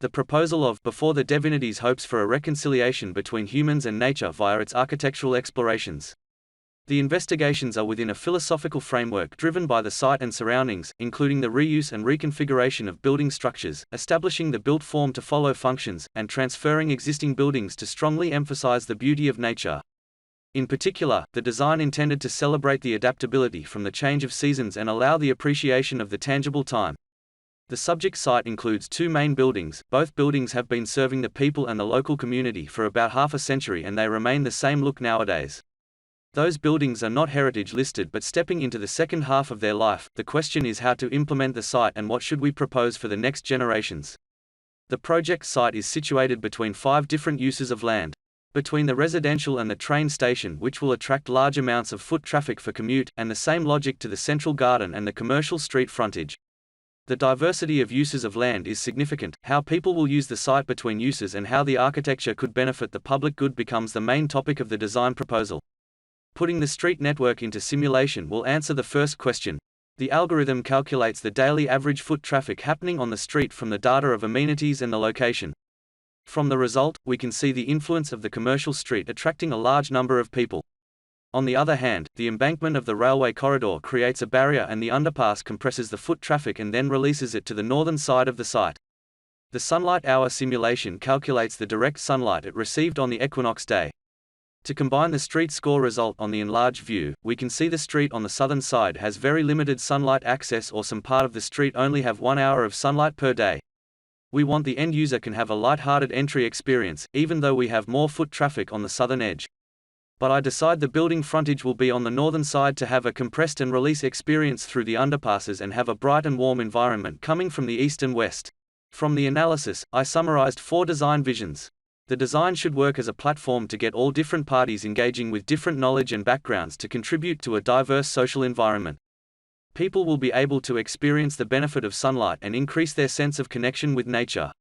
The proposal of Before the Divinities hopes for a reconciliation between humans and nature via its architectural explorations. The investigations are within a philosophical framework driven by the site and surroundings, including the reuse and reconfiguration of building structures, establishing the built form to follow functions, and transferring existing buildings to strongly emphasize the beauty of nature. In particular, the design intended to celebrate the adaptability from the change of seasons and allow the appreciation of the tangible time. The subject site includes two main buildings. Both buildings have been serving the people and the local community for about half a century, and they remain the same look nowadays. Those buildings are not heritage listed but stepping into the second half of their life. The question is how to implement the site and what should we propose for the next generations. The project site is situated between 5 different uses of land. Between the residential and the train station, which will attract large amounts of foot traffic for commute, and the same logic to the central garden and the commercial street frontage. The diversity of uses of land is significant. How people will use the site between uses and how the architecture could benefit the public good becomes the main topic of the design proposal. Putting the street network into simulation will answer the first question. The algorithm calculates the daily average foot traffic happening on the street from the data of amenities and the location. From the result, we can see the influence of the commercial street attracting a large number of people. On the other hand, the embankment of the railway corridor creates a barrier and the underpass compresses the foot traffic and then releases it to the northern side of the site. The sunlight hour simulation calculates the direct sunlight it received on the equinox day. To combine the street score result on the enlarged view, we can see the street on the southern side has very limited sunlight access, or some part of the street only have 1 hour of sunlight per day. We want the end user can have a light-hearted entry experience, even though we have more foot traffic on the southern edge. But I decide the building frontage will be on the northern side to have a compressed and release experience through the underpasses and have a bright and warm environment coming from the east and west. From the analysis, I summarized 4 design visions. The design should work as a platform to get all different parties engaging with different knowledge and backgrounds to contribute to a diverse social environment. People will be able to experience the benefit of sunlight and increase their sense of connection with nature.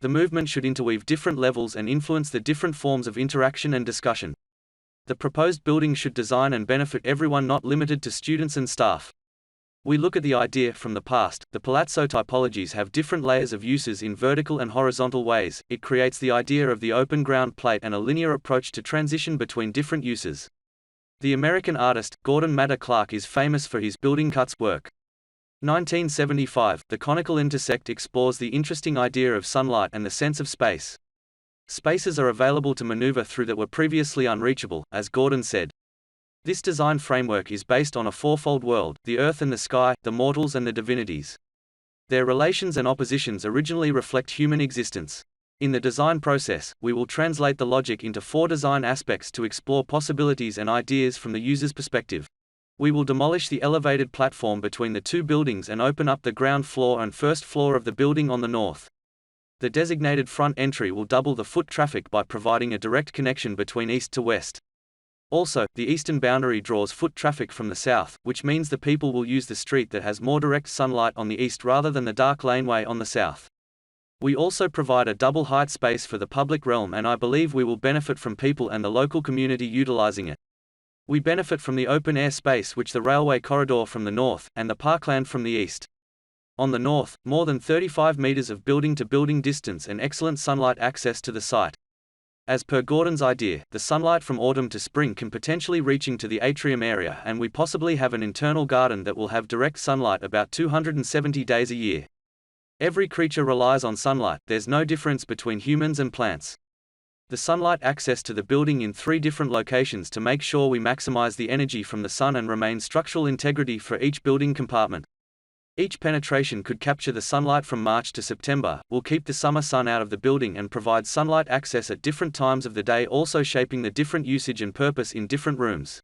The movement should interweave different levels and influence the different forms of interaction and discussion. The proposed building should design and benefit everyone, not limited to students and staff. We look at the idea from the past. The palazzo typologies have different layers of uses in vertical and horizontal ways. It creates the idea of the open ground plate and a linear approach to transition between different uses. The American artist, Gordon Matta Clark, is famous for his building cuts work. 1975, The Conical Intersect explores the interesting idea of sunlight and the sense of space. Spaces are available to maneuver through that were previously unreachable, as Gordon said. This design framework is based on a fourfold world: the earth and the sky, the mortals and the divinities. Their relations and oppositions originally reflect human existence. In the design process, we will translate the logic into 4 design aspects to explore possibilities and ideas from the user's perspective. We will demolish the elevated platform between the 2 buildings and open up the ground floor and first floor of the building on the north. The designated front entry will double the foot traffic by providing a direct connection between east to west. Also, the eastern boundary draws foot traffic from the south, which means the people will use the street that has more direct sunlight on the east rather than the dark laneway on the south. We also provide a double height space for the public realm, and I believe we will benefit from people and the local community utilizing it. We benefit from the open air space, which the railway corridor from the north, and the parkland from the east. On the north, more than 35 meters of building-to-building distance and excellent sunlight access to the site. As per Gordon's idea, the sunlight from autumn to spring can potentially reaching to the atrium area, and we possibly have an internal garden that will have direct sunlight about 270 days a year. Every creature relies on sunlight. There's no difference between humans and plants. The sunlight access to the building in 3 different locations to make sure we maximize the energy from the sun and remain structural integrity for each building compartment. Each penetration could capture the sunlight from March to September, will keep the summer sun out of the building and provide sunlight access at different times of the day, also shaping the different usage and purpose in different rooms.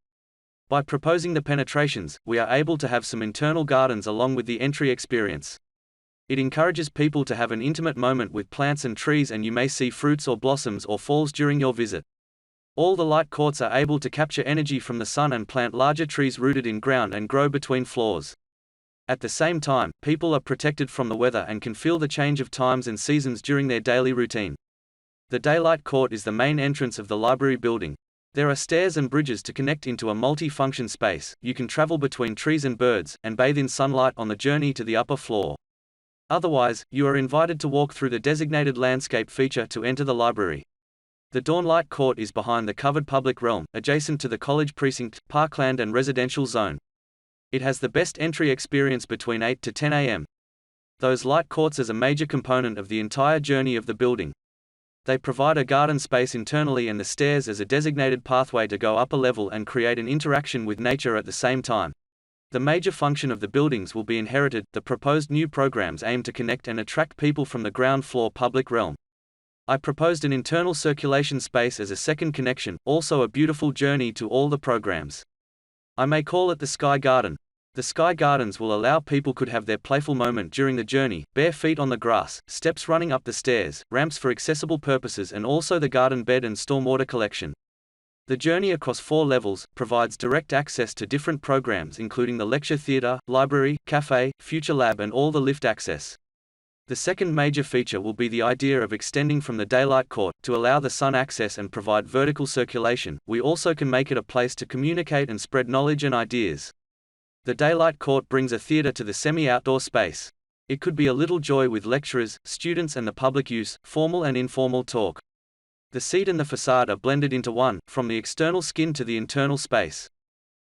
By proposing the penetrations, we are able to have some internal gardens along with the entry experience. It encourages people to have an intimate moment with plants and trees, and you may see fruits or blossoms or falls during your visit. All the light courts are able to capture energy from the sun and plant larger trees rooted in ground and grow between floors. At the same time, people are protected from the weather and can feel the change of times and seasons during their daily routine. The daylight court is the main entrance of the library building. There are stairs and bridges to connect into a multi-function space. You can travel between trees and birds, and bathe in sunlight on the journey to the upper floor. Otherwise, you are invited to walk through the designated landscape feature to enter the library. The Dawnlight Court is behind the covered public realm, adjacent to the college precinct, parkland and residential zone. It has the best entry experience between 8 to 10 a.m. Those light courts as a major component of the entire journey of the building. They provide a garden space internally and the stairs as a designated pathway to go up a level and create an interaction with nature at the same time. The major function of the buildings will be inherited. The proposed new programs aim to connect and attract people from the ground floor public realm. I proposed an internal circulation space as a second connection, also a beautiful journey to all the programs. I may call it the Sky Garden. The Sky Gardens will allow people could have their playful moment during the journey, bare feet on the grass, steps running up the stairs, ramps for accessible purposes and also the garden bed and stormwater collection. The journey across 4 levels provides direct access to different programs including the lecture theatre, library, cafe, future lab and all the lift access. The second major feature will be the idea of extending from the daylight court to allow the sun access and provide vertical circulation. We also can make it a place to communicate and spread knowledge and ideas. The daylight court brings a theatre to the semi-outdoor space. It could be a little joy with lecturers, students and the public use, formal and informal talk. The seat and the facade are blended into one, from the external skin to the internal space.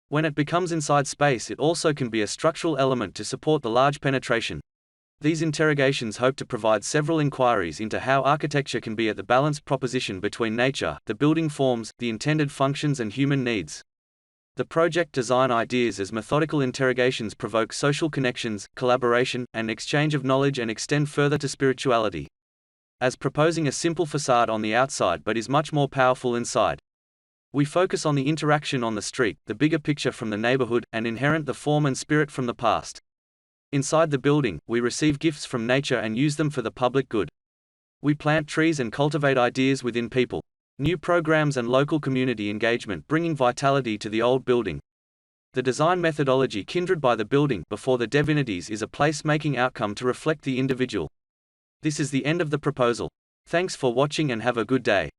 When it becomes inside space, it also can be a structural element to support the large penetration. These interrogations hope to provide several inquiries into how architecture can be at the balanced proposition between nature, the building forms, the intended functions and human needs. The project design ideas as methodical interrogations provoke social connections, collaboration, and exchange of knowledge and extend further to spirituality. As proposing a simple facade on the outside but is much more powerful inside. We focus on the interaction on the street, the bigger picture from the neighborhood, and inherent the form and spirit from the past. Inside the building, we receive gifts from nature and use them for the public good. We plant trees and cultivate ideas within people. New programs and local community engagement bringing vitality to the old building. The design methodology kindred by the building before the Divinities is a place-making outcome to reflect the individual. This is the end of the proposal. Thanks for watching and have a good day.